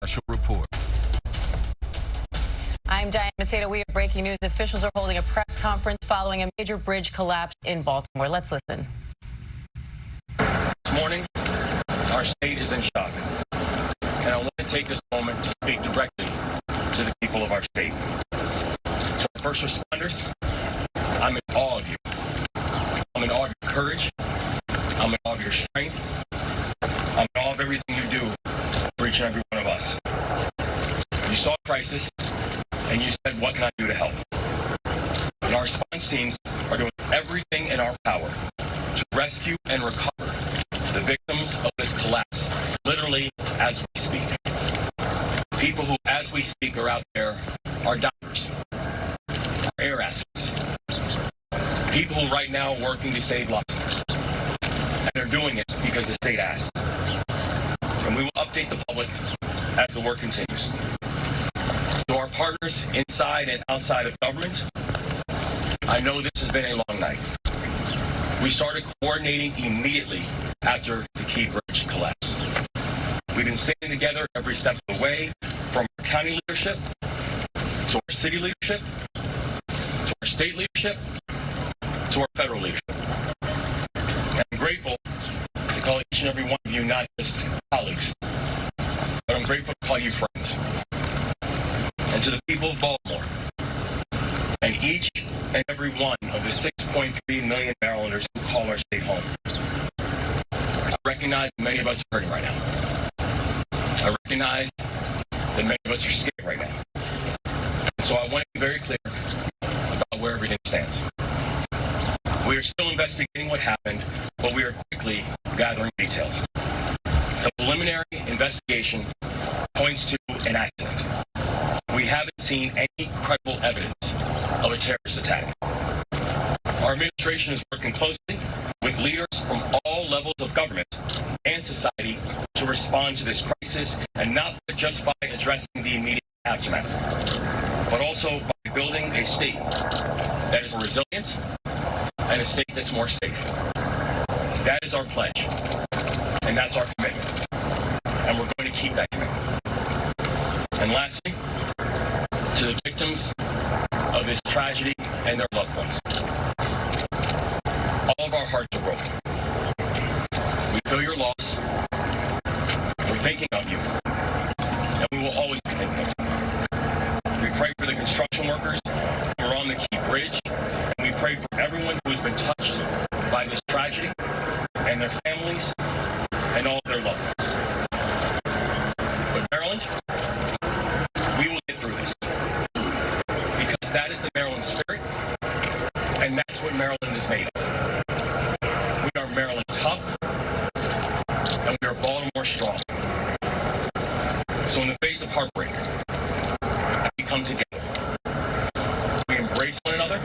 Special report. I'm Diane Macedo. We have breaking news. Officials are holding a press conference following a major bridge collapse in Baltimore. Let's listen. This morning, our state is in shock. And I want to take this moment to speak directly to the people of our state. To our first responders, I'm in awe of you. I'm in awe of your courage. I'm in awe of your strength. I'm in awe of everything you do for each and every one of us. You saw a crisis, and you said, what can I do to help? And our response teams are doing everything in our power to rescue and recover the victims of this collapse, literally as we speak. People who, as we speak, are out there are doctors, are air assets, people who right now are working to save lives. And they're doing it because the state asked. And we will update the public as the work continues. To our partners inside and outside of government, I know this has been a long night. We started coordinating immediately after the Key Bridge collapse. We've been staying together every step of the way, from our county leadership, to our city leadership, to our state leadership, to our federal leadership. And I'm grateful to call each and every one of you not just colleagues, but I'm grateful to call you friends. And to the people of Baltimore, and each and every one of the 6.3 million Marylanders who call our state home. I recognize that many of us are hurting right now. I recognize that many of us are scared right now. And so I want to be very clear about where everything stands. We are still investigating what happened, but we are quickly gathering details. The preliminary investigation points to an accident. We haven't seen any credible evidence of a terrorist attack. Our administration is working closely with leaders from all levels of government and society to respond to this crisis, and not just by addressing the immediate aftermath, but also by building a state that is more resilient and a state that's more safe. That is our pledge, and that's our commitment, and we're going to keep that commitment. And lastly, to the victims of this tragedy and their loved ones, all of our hearts are broken. We feel your loss. We're thinking of you, and we will always be thinking of you. We pray for the construction workers who are on the Key Bridge, and we pray for everyone who has been touched by this tragedy and their families and all of their loved ones. But Maryland, we will get through this, because that is the Maryland spirit, and that's what Maryland is made of. We are Maryland tough, and we are Baltimore strong. So in the face of heartbreak, we come together. We embrace one another,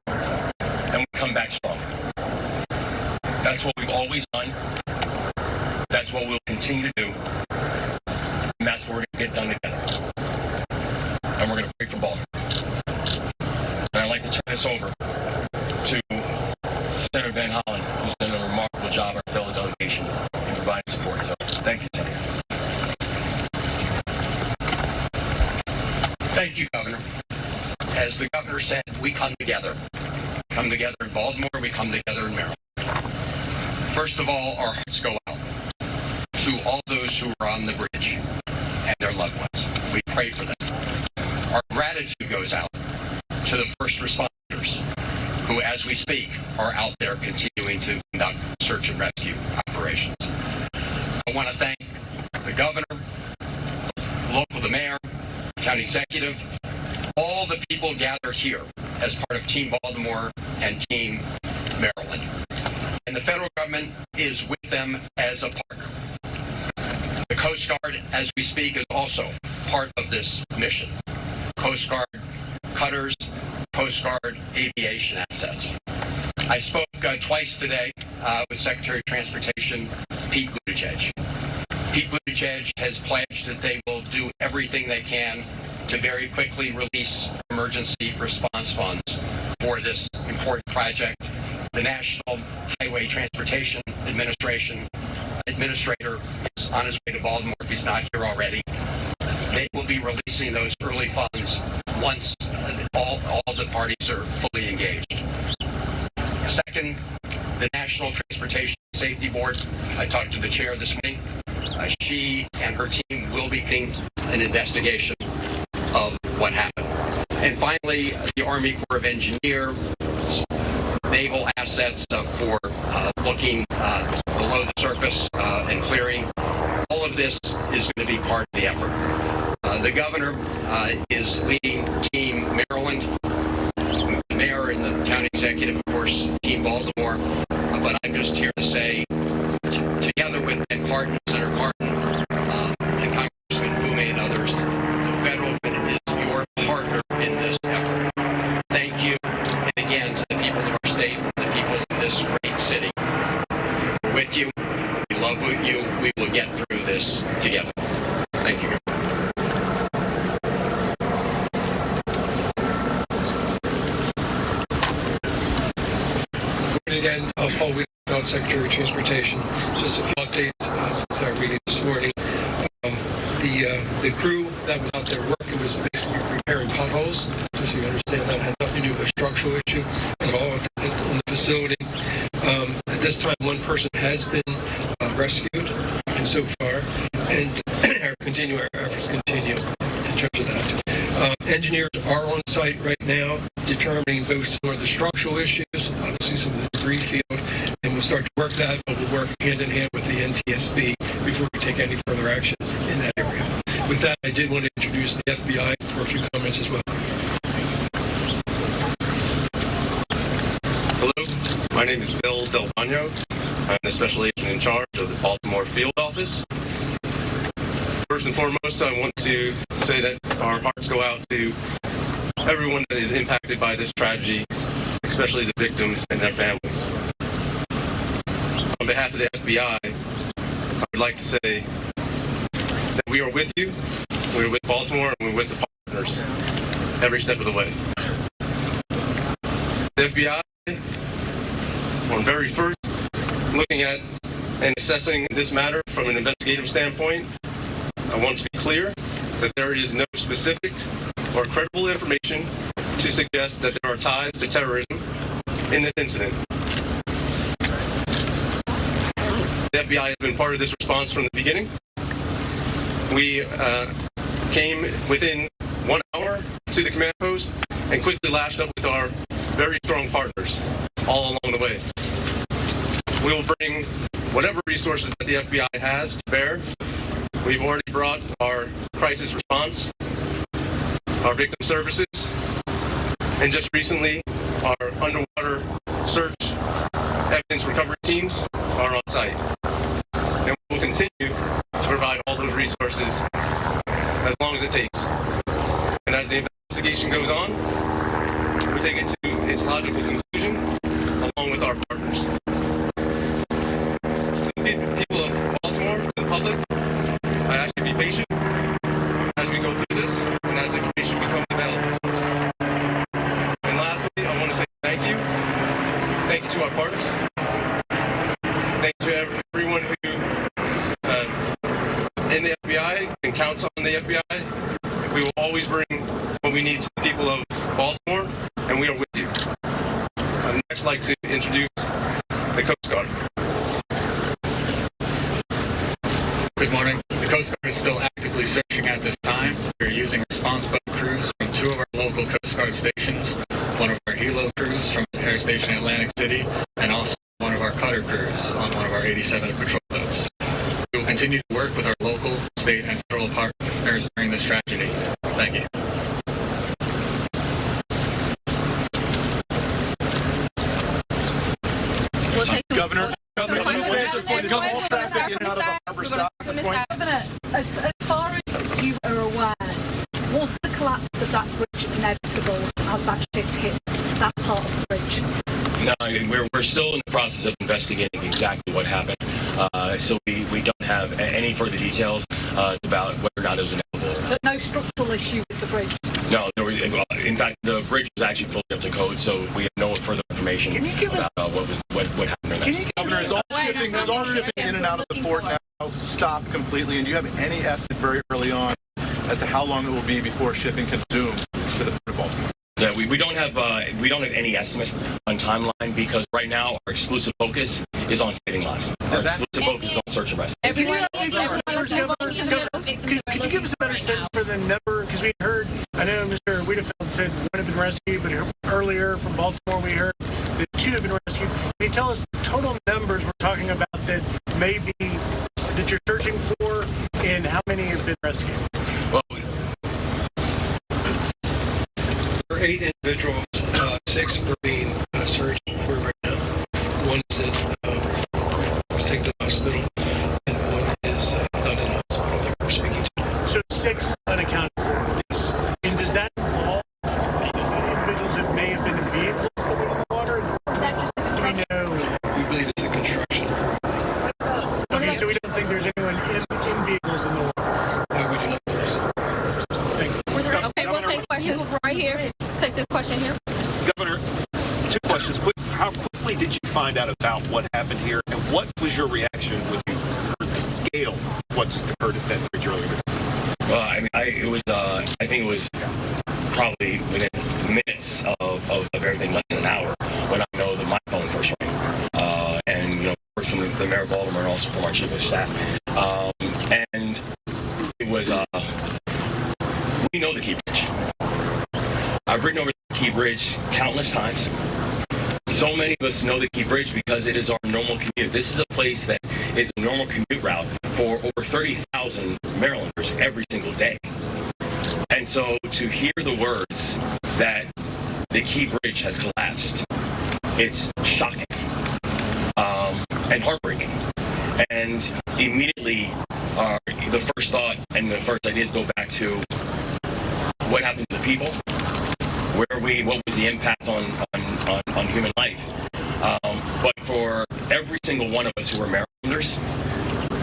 and we come back stronger. That's what we've always done. That's what we'll continue to do. And that's what we're going to get done together. And we're going to pray for Baltimore. And I'd like to turn this over to Senator Van Hollen, who's done a remarkable job, our fellow delegation, in providing support. So thank you, Senator. Thank you, Governor. As the Governor said, we come together. Come together in Baltimore, we come together in Maryland. First of all, our hearts go out to all those who are on the bridge and their loved ones. We pray for them. Our gratitude goes out to the first responders who, as we speak, are out there continuing to conduct search and rescue operations. I want to thank the governor, the mayor, county executive, all the people gathered here as part of Team Baltimore and Team Maryland. And the federal government is with them as a partner. The Coast Guard, as we speak, is also part of this mission. Coast Guard cutters, Coast Guard aviation assets. I spoke twice today with Secretary of Transportation Pete Buttigieg. Pete Buttigieg has pledged that they will do everything they can to very quickly release emergency response funds for this important project. The National Highway Transportation Administrator is on his way to Baltimore if he's not here already will be releasing those early funds once all the parties are fully engaged. Second, the National Transportation Safety Board. I talked to the chair this morning. She and her team will be doing an investigation of what happened. And finally, the Army Corps of Engineers, naval assets for looking below the surface and clearing. All of this is going to be part of the effort. The governor is leading Team Maryland. The mayor and the county executive, of course, Team Baltimore. But I'm just here to say, together with Ben Cardin, Senator Cardin, and Congressman Fume and others, the federal government is your partner in this effort. Thank you, and again, to the people of our state, the people of this great city. We're with you. We love you. We will get through this together. Thank you. Again, Paul Wheeler, Secretary of Transportation. Just a few updates since our meeting this morning. The crew that was out there working was basically repairing potholes. Just so you understand, that had nothing to do with a structural issue at all in the facility. At this time, one person has been rescued, and so far, and our efforts continue in terms of that. Engineers are on site right now, determining both some of the structural issues, obviously some of the debris field, and we'll start to work that, but we'll work hand in hand with the NTSB before we take any further action in that area. With that, I did want to introduce the FBI for a few comments as well. Hello, my name is Bill Del Bagno. I'm the Special Agent in charge of the Baltimore Field Office. First and foremost, I want to say that our hearts go out to everyone that is impacted by this tragedy, especially the victims and their families. On behalf of the FBI, I would like to say that we are with you, we're with Baltimore, and we're with the partners every step of the way. The FBI, on very first looking at and assessing this matter from an investigative standpoint, I want to be clear that there is no specific or credible information to suggest that there are ties to terrorism in this incident. The FBI has been part of this response from the beginning. We came within 1 hour to the command post and quickly lashed up with our very strong partners all along the way. We will bring whatever resources that the FBI has to bear. We've already brought our crisis response, our victim services, and just recently, our underwater search evidence recovery teams are on site. And we will continue to provide all those resources as long as it takes. And as the investigation goes on, we take it to its logical conclusion along with our partners. To the people of Baltimore, to the public, I ask you to be patient as we go through this and as information becomes available to us. And lastly, I want to say thank you. Thank you to our partners. Thank you to everyone who in the FBI and counts on the FBI. We will always bring what we need to the people of Baltimore, and we are with you. I'd next like to introduce the Coast Guard. Good morning. The Coast Guard is still actively searching at this time. We're using response boat crews from 2 of our local Coast Guard stations, one of our helo crews from the Air Station in Atlantic City, and also one of our cutter crews on one of our 87 patrol boats. We will continue to work with our local, state, and federal partners during this tragedy. Thank you. We'll take Governor, As far as you are aware, was the collapse of that bridge inevitable as that ship hit that part of the bridge? No, we're still in the process of investigating exactly what happened. So we don't have any further details about whether or not it was inevitable. But no structural issue with the bridge? No, in fact, the bridge was actually fully up to code, so we have no further information about what happened. Governor, is all shipping in and out of the port now stopped completely? And do you have any estimate very early on as to how long it will be before shipping can resume to the Port of Baltimore? Yeah, we don't have any estimates on timeline because right now our exclusive focus is on saving lives. Our exclusive focus is on search and rescue. Could you give us a better sense for the number? Because we heard, I know Mr. Wiedefeld said one had been rescued, but earlier from Baltimore we heard that 2 have been rescued. Can you tell us the total numbers we're talking about that that you're searching for, and how many have been rescued? Well, There are 8 individuals, 6 are being searched for right now. 1 is was taken to the hospital, and 1 is not in the hospital that we're speaking to. So 6 unaccounted for. Yes. And does that involve individuals that may have been in vehicles that went in the water? Do we know? We believe it's a construction. Okay, so we don't think there's anyone in vehicles in the water. We do not know. Thank you. Okay, we'll take questions right here. Take this question here. Governor, 2 questions. How quickly did you find out about what happened here, and what was your reaction when you heard the scale of what just occurred at that bridge earlier? Well, I mean, I think it was probably within minutes of everything, less than an hour, when I know that my phone first rang. And, word from the mayor of Baltimore and also from our chief of staff. And it was, we know the Key Bridge. I've ridden over the Key Bridge countless times. So many of us know the Key Bridge because it is our normal commute. This is a place that is a normal commute route for over 30,000 Marylanders every single day. And so to hear the words that the Key Bridge has collapsed, it's shocking and heartbreaking. And immediately, the first thought and the first ideas go back to what happened to the people, what was the impact on human life. But for every single one of us who are Marylanders,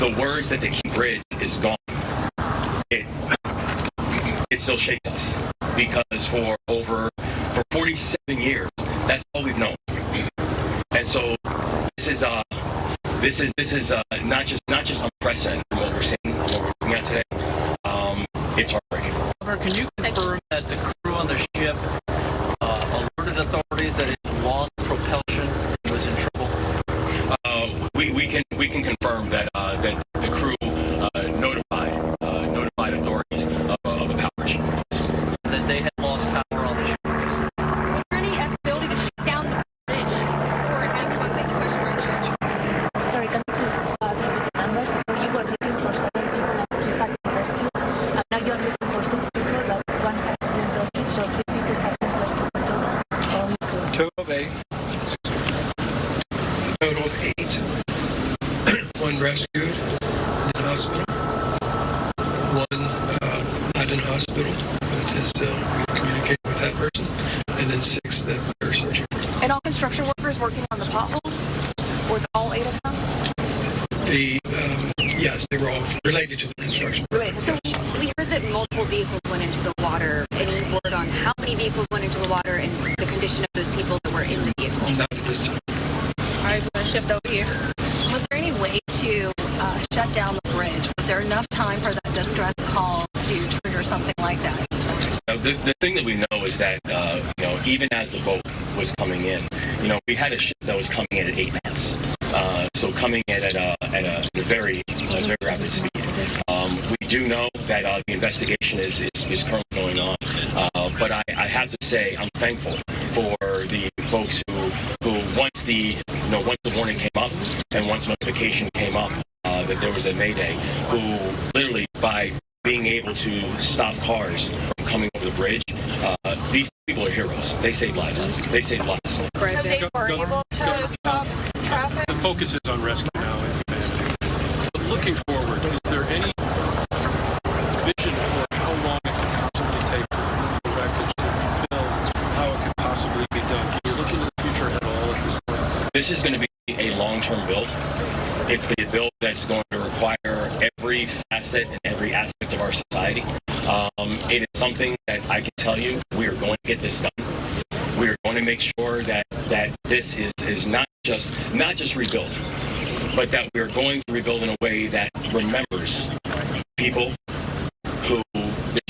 the words that the Key Bridge is gone, it still shakes us because for 47 years, that's all we've known. And so this is not just unprecedented from what we're seeing, what we're looking at today. It's heartbreaking. Governor, can you confirm that the crew on the ship alerted authorities that it lost propulsion and was in trouble? We can confirm that that the crew notified authorities of a power issue. That they had lost power on the ship. Was there any ability to shut down the bridge? Or is everyone take the question right, Judge? Sorry, can you please repeat the numbers? Before you were looking for 7 people and 2 had been rescued. And now you're looking for 6 people, but 1 has been rescued, so 3 people has been rescued in total. Only 2. Total of 8. Total of 8. 1 rescued in the hospital. 1 not in hospital, but is we've communicated with that person. And then 6 that we're searching for. And all construction workers working on the potholes? Or all 8 of them? Yes, they were all related to the construction. Right. So we heard that multiple vehicles went into the water. Any word on how many vehicles went into the water and the condition of those people that were in the vehicles? Not at this time. All right, we're going to shift over here. Was there any way to shut down the bridge? Was there enough time for that distress call to trigger something like that? The thing that we know is that even as the boat was coming in, we had a ship that was coming in at 8 knots. So coming in at a very rapid speed. We do know that the investigation is currently going on. But I have to say I'm thankful for the folks who once the warning came up and once notification came up that there was a mayday, who literally by being able to stop cars from coming over the bridge, these people are heroes. They saved lives. They saved lives. So they were able to stop traffic? The focus is on rescue now and humanity. But looking forward, is there any vision for how long it could possibly take for the wreckage to rebuild, how it could possibly be done? Can you look into the future at all at this point? This is going to be a long-term build. It's going to be a build that's going to require every facet and every aspect of our society. It is something that I can tell you we are going to get this done. We are going to make sure that this is not just rebuilt, but that we are going to rebuild in a way that remembers people who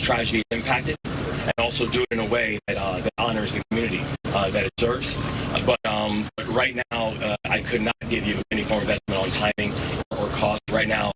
tragedy is impacted, and also do it in a way that honors the community that it serves. But right now, I could not give you any form of estimate on timing or cost. Right now,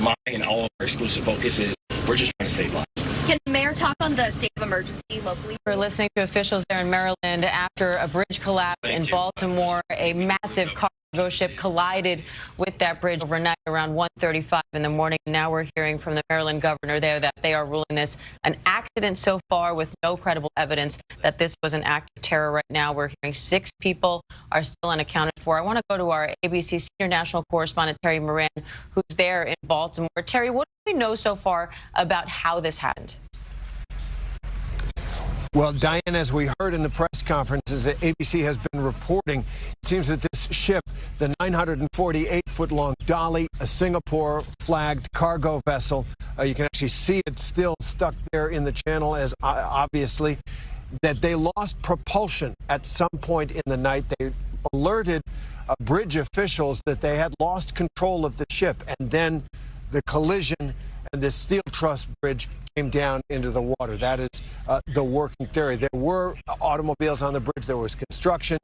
my and all of our exclusive focus is we're just trying to save lives. Can the mayor talk on the state of emergency locally? We're listening to officials there in Maryland after a bridge collapse in Baltimore. A massive cargo ship collided with that bridge overnight around 1:35 in the morning. Now we're hearing from the Maryland governor there that they are ruling this an accident so far with no credible evidence that this was an act of terror. Right now we're hearing 6 people are still unaccounted for. I want to go to our ABC senior national correspondent Terry Moran, who's there in Baltimore. Terry, what do we know so far about how this happened? Well, Diane, as we heard in the press conferences that ABC has been reporting, it seems that this ship, the 948-foot-long Dolly, a Singapore-flagged cargo vessel, you can actually see it still stuck there in the channel, as obviously, that they lost propulsion at some point in the night. They alerted bridge officials that they had lost control of the ship, and then the collision and this steel truss bridge came down into the water. That is the working theory. There were automobiles on the bridge. There was construction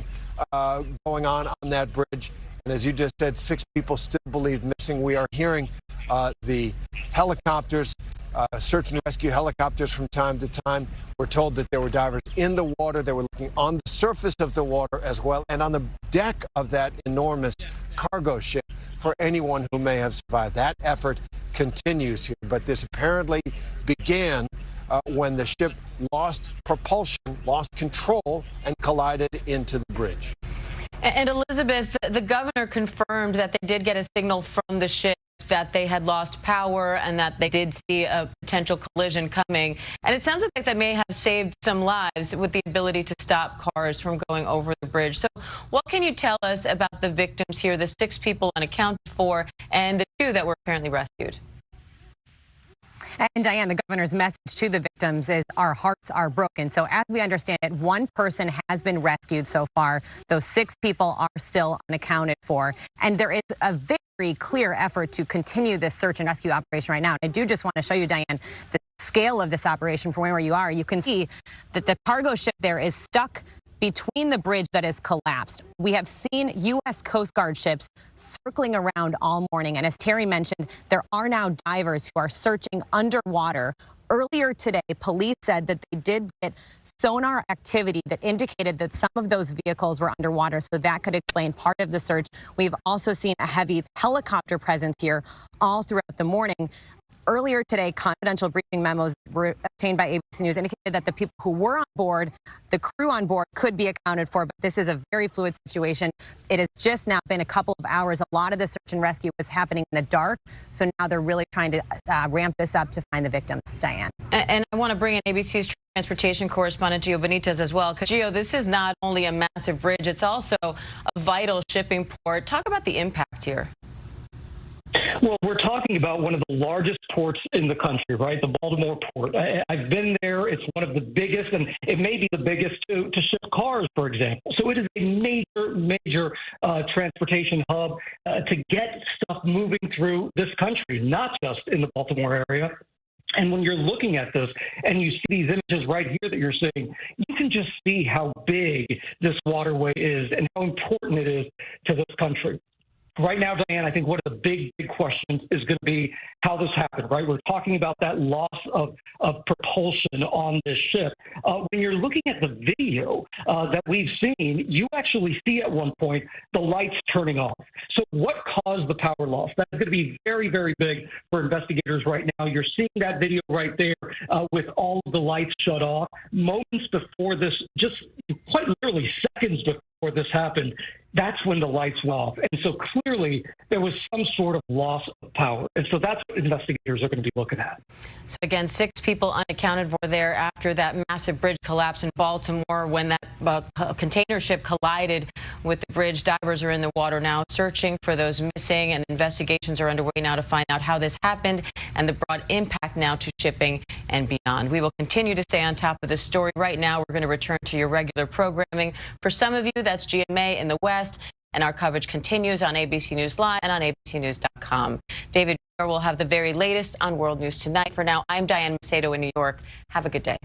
going on that bridge. And as you just said, 6 people still believed missing. We are hearing the helicopters, search and rescue helicopters from time to time. We're told that there were divers in the water. They were looking on the surface of the water as well, and on the deck of that enormous cargo ship for anyone who may have survived. That effort continues here, but this apparently began when the ship lost propulsion, lost control, and collided into the bridge. And Elizabeth, the governor confirmed that they did get a signal from the ship that they had lost power and that they did see a potential collision coming. And it sounds like that may have saved some lives with the ability to stop cars from going over the bridge. So what can you tell us about the victims here, the 6 people unaccounted for and the 2 that were apparently rescued? And Diane, the governor's message to the victims is our hearts are broken. So as we understand it, 1 person has been rescued so far. Those 6 people are still unaccounted for. And there is a very clear effort to continue this search and rescue operation right now. I do just want to show you, Diane, the scale of this operation from where you are. You can see that the cargo ship there is stuck between the bridge that is collapsed. We have seen U.S. Coast Guard ships circling around all morning. And as Terry mentioned, there are now divers who are searching underwater. Earlier today, police said that they did get sonar activity that indicated that some of those vehicles were underwater, so that could explain part of the search. We've also seen a heavy helicopter presence here all throughout the morning. Earlier today, confidential briefing memos were obtained by ABC News indicated that the people who were on board, the crew on board, could be accounted for, but this is a very fluid situation. It has just now been a couple of hours. A lot of the search and rescue was happening in the dark, so now they're really trying to ramp this up to find the victims. Diane. And I want to bring in ABC's transportation correspondent Gio Benitez as well, because Gio, this is not only a massive bridge, it's also a vital shipping port. Talk about the impact here. Well, we're talking about one of the largest ports in the country, right? The Baltimore port. I've been there. It's one of the biggest, and it may be the biggest to ship cars, for example. So it is a major transportation hub to get stuff moving through this country, not just in the Baltimore area. And when you're looking at this and you see these images right here that you're seeing, you can just see how big this waterway is and how important it is to this country. Right now, Diane, I think one of the big questions is going to be how this happened, right? We're talking about that loss of propulsion on this ship. When you're looking at the video that we've seen, you actually see at one point the lights turning off. So what caused the power loss? That's going to be very big for investigators right now. You're seeing that video right there with all of the lights shut off. Moments before this, just quite literally seconds before this happened, that's when the lights went off. And so clearly there was some sort of loss of power. And so that's what investigators are going to be looking at. So again, 6 people unaccounted for there after that massive bridge collapse in Baltimore when that container ship collided with the bridge. Divers are in the water now searching for those missing, and investigations are underway now to find out how this happened and the broad impact now to shipping and beyond. We will continue to stay on top of this story. Right now, we're going to return to your regular programming. For some of you, that's GMA in the West. And our coverage continues on ABC News Live and on abcnews.com. David. We'll have the very latest on World News Tonight. For now, I'm Diane Macedo in New York. Have a good day.